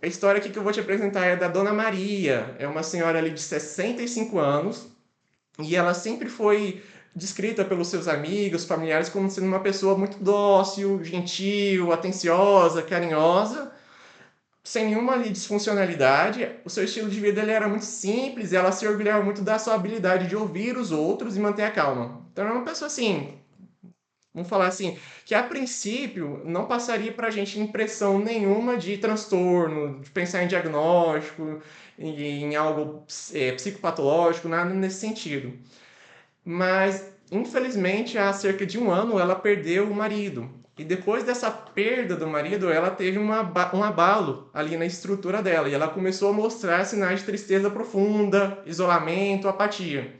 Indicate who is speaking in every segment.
Speaker 1: A história aqui que eu vou te apresentar é da Dona Maria. É uma senhora ali de 65 anos e ela sempre foi descrita pelos seus amigos, familiares, como sendo uma pessoa muito dócil, gentil, atenciosa, carinhosa, sem nenhuma ali disfuncionalidade. O seu estilo de vida ele era muito simples e ela se orgulhava muito da sua habilidade de ouvir os outros e manter a calma. Então era uma pessoa assim, vamos falar assim, que a princípio não passaria para a gente impressão nenhuma de transtorno, de pensar em diagnóstico, em algo psicopatológico, nada nesse sentido. Mas, infelizmente, há cerca de um ano ela perdeu o marido. E depois dessa perda do marido, ela teve um abalo ali na estrutura dela. E ela começou a mostrar sinais de tristeza profunda, isolamento, apatia.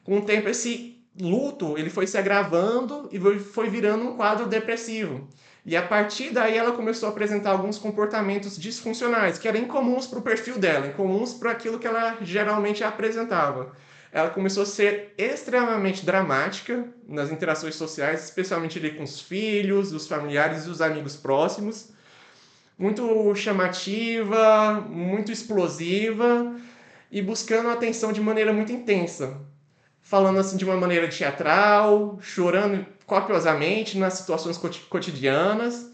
Speaker 1: Com o tempo, esse luto ele foi se agravando e foi virando um quadro depressivo. E a partir daí ela começou a apresentar alguns comportamentos disfuncionais, que eram incomuns para o perfil dela, incomuns para aquilo que ela geralmente apresentava. Ela começou a ser extremamente dramática nas interações sociais, especialmente ali com os filhos, os familiares e os amigos próximos. Muito chamativa, muito explosiva e buscando a atenção de maneira muito intensa, falando assim de uma maneira teatral, chorando copiosamente nas situações cotidianas.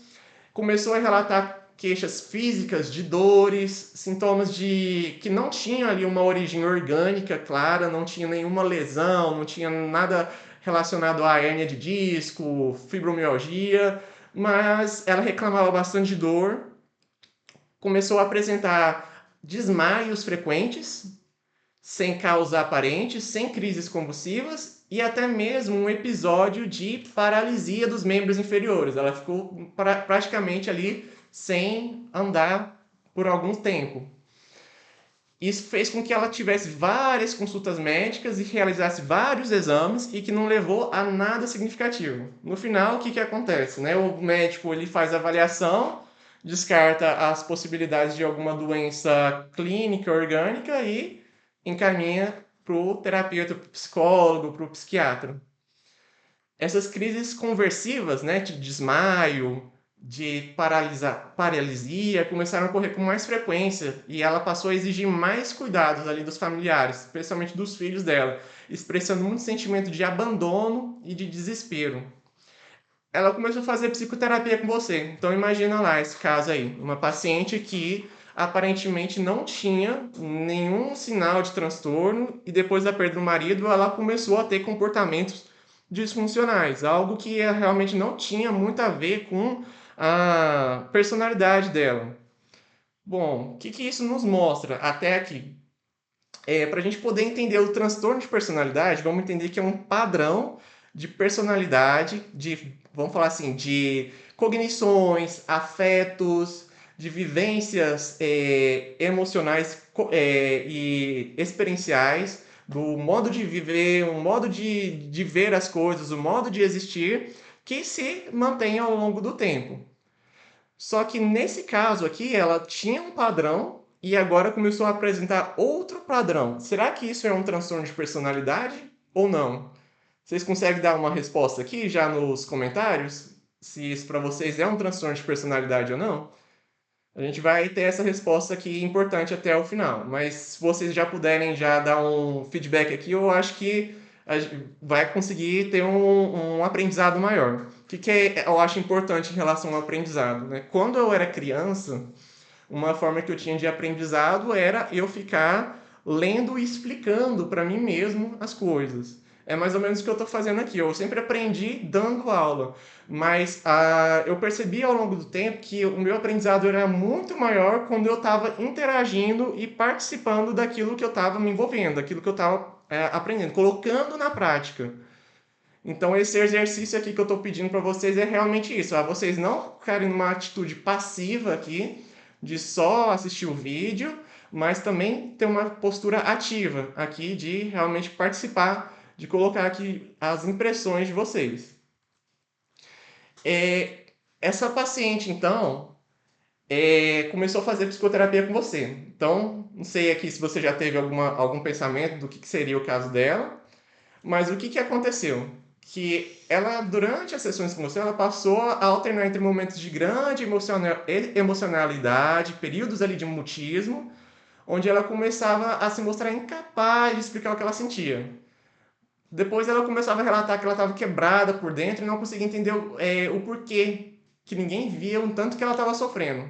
Speaker 1: Começou a relatar queixas físicas de dores, sintomas de que não tinham ali uma origem orgânica clara, não tinha nenhuma lesão, não tinha nada relacionado à hérnia de disco, fibromialgia, mas ela reclamava bastante de dor, começou a apresentar desmaios frequentes, sem causa aparente, sem crises convulsivas e até mesmo um episódio de paralisia dos membros inferiores. Ela ficou praticamente ali sem andar por algum tempo. Isso fez com que ela tivesse várias consultas médicas e realizasse vários exames e que não levou a nada significativo. No final, o que acontece? Né? O médico ele faz a avaliação, descarta as possibilidades de alguma doença clínica orgânica e encaminha para o terapeuta, para o psicólogo, para o psiquiatra. Essas crises conversivas, né, de desmaio, de paralisia, começaram a ocorrer com mais frequência e ela passou a exigir mais cuidados ali dos familiares, especialmente dos filhos dela, expressando muito sentimento de abandono e de desespero. Ela começou a fazer psicoterapia com você. Então imagina lá esse caso aí, uma paciente que aparentemente não tinha nenhum sinal de transtorno e depois da perda do marido ela começou a ter comportamentos disfuncionais, algo que realmente não tinha muito a ver com a personalidade dela. Bom, o que isso nos mostra até aqui? Para a gente poder entender o transtorno de personalidade, vamos entender que é um padrão de personalidade, de, vamos falar assim, de cognições, afetos, de vivências emocionais e experienciais, do modo de viver, o modo de ver as coisas, o modo de existir, que se mantém ao longo do tempo. Só que nesse caso aqui, ela tinha um padrão e agora começou a apresentar outro padrão. Será que isso é um transtorno de personalidade ou não? Vocês conseguem dar uma resposta aqui já nos comentários? Se isso para vocês é um transtorno de personalidade ou não? A gente vai ter essa resposta aqui importante até o final. Mas se vocês já puderem já dar um feedback aqui, eu acho que a gente vai conseguir ter um aprendizado maior. O eu acho importante em relação ao aprendizado, né? Quando eu era criança, uma forma que eu tinha de aprendizado era eu ficar lendo e explicando para mim mesmo as coisas. É mais ou menos o que eu estou fazendo aqui. Eu sempre aprendi dando aula, mas eu percebi ao longo do tempo que o meu aprendizado era muito maior quando eu estava interagindo e participando daquilo que eu estava me envolvendo, daquilo que eu estava aprendendo, colocando na prática. Então, esse exercício aqui que eu estou pedindo para vocês é realmente isso. Vocês não ficarem numa atitude passiva aqui, de só assistir o vídeo, mas também ter uma postura ativa aqui de realmente participar, de colocar aqui as impressões de vocês. É, essa paciente, então, começou a fazer psicoterapia com você. Então, não sei aqui se você já teve algum pensamento do que seria o caso dela, mas o que aconteceu? que ela, durante as sessões com você, ela passou a alternar entre momentos de grande emocionalidade, períodos ali de mutismo, onde ela começava a se mostrar incapaz de explicar o que ela sentia. Depois ela começava a relatar que ela estava quebrada por dentro e não conseguia entender o porquê, que ninguém via o tanto que ela estava sofrendo.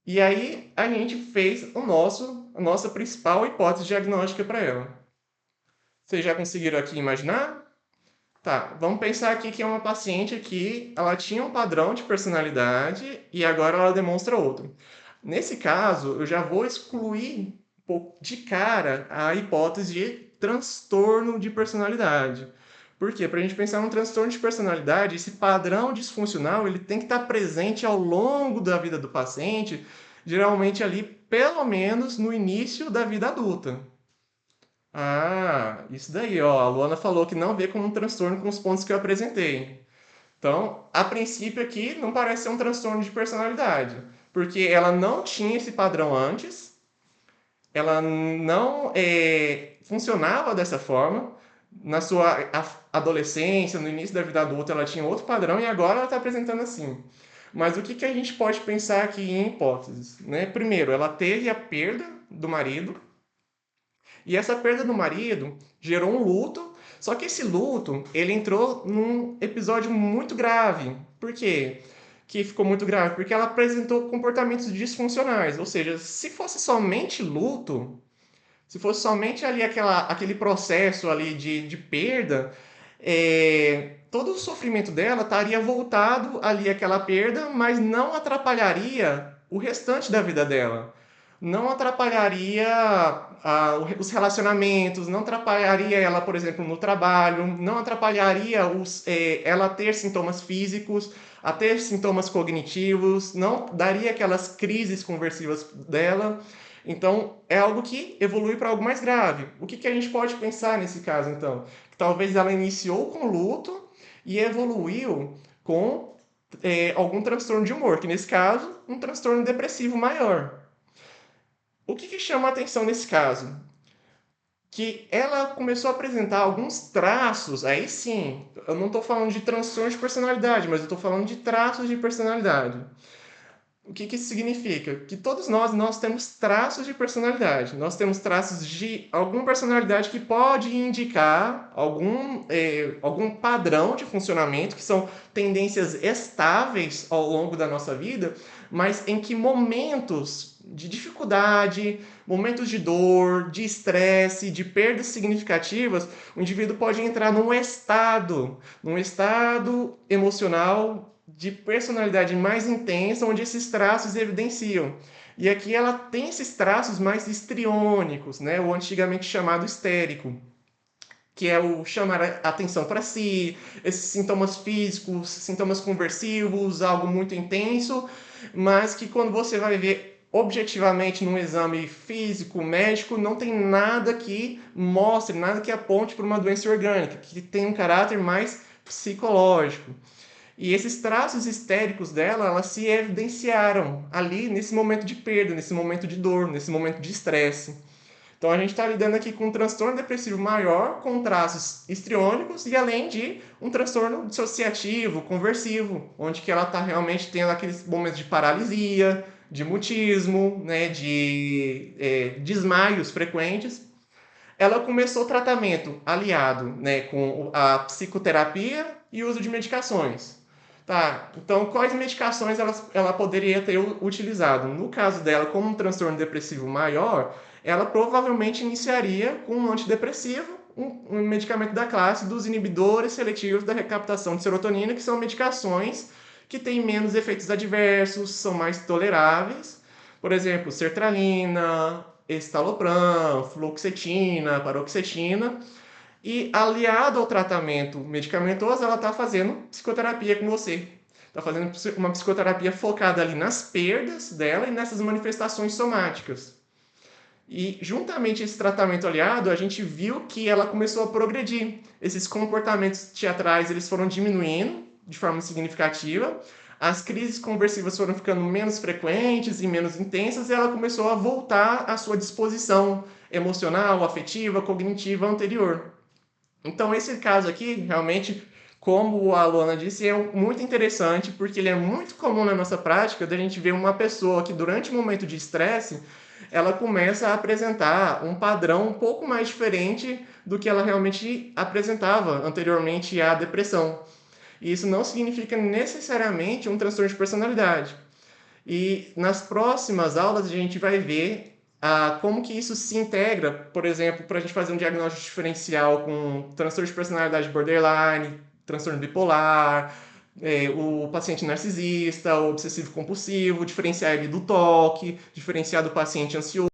Speaker 1: E aí a gente fez a nossa principal hipótese diagnóstica para ela. Vocês já conseguiram aqui imaginar? Tá, vamos pensar aqui que é uma paciente que ela tinha um padrão de personalidade e agora ela demonstra outro. Nesse caso, eu já vou excluir de cara a hipótese de transtorno de personalidade. Por quê? Para a gente pensar num transtorno de personalidade, esse padrão disfuncional ele tem que estar presente ao longo da vida do paciente, geralmente ali pelo menos no início da vida adulta. Ah, isso daí, ó. A Luana falou que não vê como um transtorno com os pontos que eu apresentei. Então, a princípio aqui, não parece ser um transtorno de personalidade, porque ela não tinha esse padrão antes, ela não funcionava dessa forma. Na sua adolescência, no início da vida adulta, ela tinha outro padrão e agora ela está apresentando assim. Mas o que, que a gente pode pensar aqui em hipóteses? Né? Primeiro, ela teve a perda do marido, e essa perda do marido gerou um luto, só que esse luto, ele entrou num episódio muito grave. Por quê? Que ficou muito grave? Porque ela apresentou comportamentos disfuncionais. Ou seja, se fosse somente luto, se fosse somente ali aquele processo ali de perda, todo o sofrimento dela estaria voltado ali àquela perda, mas não atrapalharia o restante da vida dela. Não atrapalharia os relacionamentos, não atrapalharia ela, por exemplo, no trabalho, não atrapalharia ela ter sintomas físicos, a ter sintomas cognitivos, não daria aquelas crises conversivas dela. Então, é algo que evolui para algo mais grave. O que, que a gente pode pensar nesse caso, então? Que talvez ela iniciou com luto e evoluiu com algum transtorno de humor, que nesse caso, um transtorno depressivo maior. O que, que chama a atenção nesse caso? Que ela começou a apresentar alguns traços, aí sim, eu não estou falando de transtorno de personalidade, mas eu estou falando de traços de personalidade. O que, que isso significa? Que todos nós temos traços de personalidade. Nós temos traços de alguma personalidade que pode indicar algum padrão de funcionamento, que são tendências estáveis ao longo da nossa vida, mas em que momentos de dificuldade, momentos de dor, de estresse, de perdas significativas, o indivíduo pode entrar num estado emocional de personalidade mais intensa, onde esses traços evidenciam. E aqui ela tem esses traços mais histriônicos, né? O antigamente chamado histérico, que é o chamar a atenção para si, esses sintomas físicos, sintomas conversivos, algo muito intenso, mas que quando você vai ver objetivamente num exame físico, médico, não tem nada que mostre, nada que aponte para uma doença orgânica, que tem um caráter mais psicológico. E esses traços histéricos dela, elas se evidenciaram ali nesse momento de perda, nesse momento de dor, nesse momento de estresse. Então a gente está lidando aqui com um transtorno depressivo maior, com traços histriônicos e além de um transtorno dissociativo, conversivo, onde que ela está realmente tendo aqueles momentos de paralisia, de mutismo, né, de desmaios frequentes. Ela começou o tratamento aliado, né, com a psicoterapia e o uso de medicações. Tá, então quais medicações ela poderia ter utilizado? No caso dela, como um transtorno depressivo maior, ela provavelmente iniciaria com um antidepressivo, um medicamento da classe dos inibidores seletivos da recaptação de serotonina, que são medicações que têm menos efeitos adversos, são mais toleráveis. Por exemplo, sertralina, estalopram, fluoxetina, paroxetina. E aliado ao tratamento medicamentoso, ela está fazendo psicoterapia com você. Está fazendo uma psicoterapia focada ali nas perdas dela e nessas manifestações somáticas. E juntamente esse tratamento aliado, a gente viu que ela começou a progredir. Esses comportamentos teatrais eles foram diminuindo de forma significativa. As crises conversivas foram ficando menos frequentes e menos intensas e ela começou a voltar à sua disposição emocional, afetiva, cognitiva anterior. Então, esse caso aqui, realmente, como a Luana disse, é muito interessante, porque ele é muito comum na nossa prática, da gente ver uma pessoa que, durante um momento de estresse, ela começa a apresentar um padrão um pouco mais diferente do que ela realmente apresentava anteriormente à depressão. E isso não significa necessariamente um transtorno de personalidade. E nas próximas aulas a gente vai ver como que isso se integra, por exemplo, para a gente fazer um diagnóstico diferencial com transtorno de personalidade borderline, transtorno bipolar, o paciente narcisista, o obsessivo compulsivo, diferenciar ele do TOC, diferenciar do paciente ansioso.